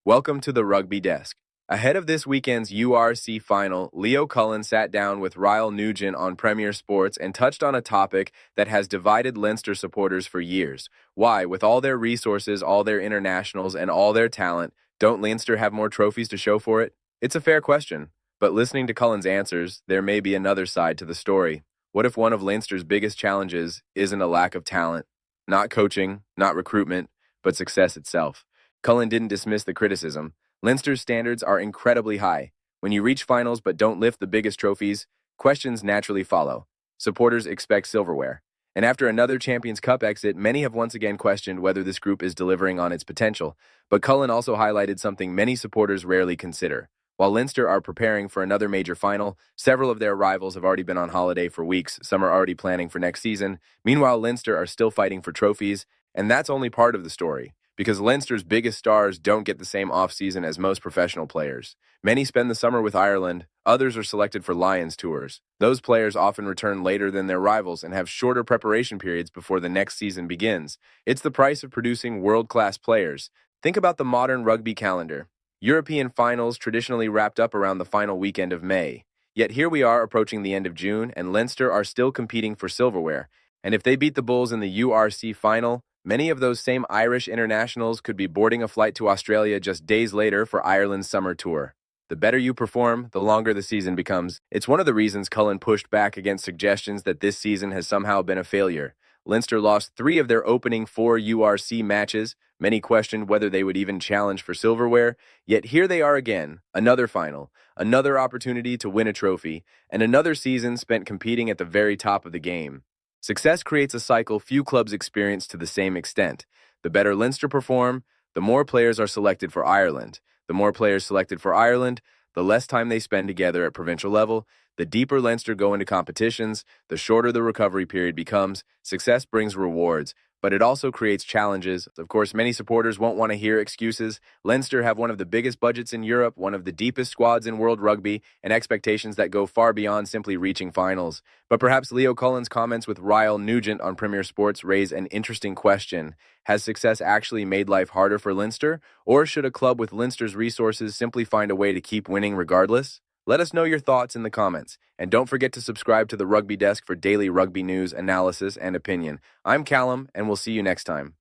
Welcome to the Rugby Desk. Ahead of this weekend's URC Final, Cullen sat down with Ryle Nugent on Premier Sports and touched on a topic that has divided Leinster supporters for years. Why, with all their resources, all their internationals, and all their talent, don't Leinster have more trophies to show for it? It's a fair question, but listening to Cullen's answers, there may be another side to the story. What if one of Leinster's biggest challenges isn't a lack of talent, not coaching, not recruitment, but success itself? Cullen didn't dismiss the criticism. Leinster's standards are incredibly high. When you reach finals but don't lift the biggest trophies, questions naturally follow. Supporters expect silverware. And after another Champions Cup exit, many have once again questioned whether this group is delivering on its potential. But Cullen also highlighted something many supporters rarely consider. While Leinster are preparing for another major final, several of their rivals have already been on holiday for weeks. Some are already planning for next season. Meanwhile, Leinster are still fighting for trophies, and that's only part of the story, because Leinster's biggest stars don't get the same off-season as most professional players. Many spend the summer with Ireland, others are selected for Lions tours. Those players often return later than their rivals and have shorter preparation periods before the next season begins. It's the price of producing world-class players. Think about the modern rugby calendar. European finals traditionally wrapped up around the final weekend of May. Yet here we are approaching the end of June, and Leinster are still competing for silverware. And if they beat the Bulls in the URC Final, many of those same Irish internationals could be boarding a flight to Australia just days later for Ireland's summer tour. The better you perform, the longer the season becomes. It's one of the reasons Cullen pushed back against suggestions that this season has somehow been a failure. Leinster lost 3 of their opening 4 URC matches. Many questioned whether they would even challenge for silverware. Yet here they are again, another final, another opportunity to win a trophy, and another season spent competing at the very top of the game. Success creates a cycle few clubs experience to the same extent. The better Leinster perform, the more players are selected for Ireland. The more players selected for Ireland, the less time they spend together at provincial level. The deeper Leinster go into competitions, the shorter the recovery period becomes. Success brings rewards, but it also creates challenges. Of course, many supporters won't want to hear excuses. Leinster have one of the biggest budgets in Europe, one of the deepest squads in world rugby, and expectations that go far beyond simply reaching finals. But perhaps Cullen's comments with Ryle Nugent on Premier Sports raise an interesting question. Has success actually made life harder for Leinster? Or should a club with Leinster's resources simply find a way to keep winning regardless? Let us know your thoughts in the comments, and don't forget to subscribe to the Rugby Desk for daily rugby news, analysis, and opinion. I'm Callum, and we'll see you next time.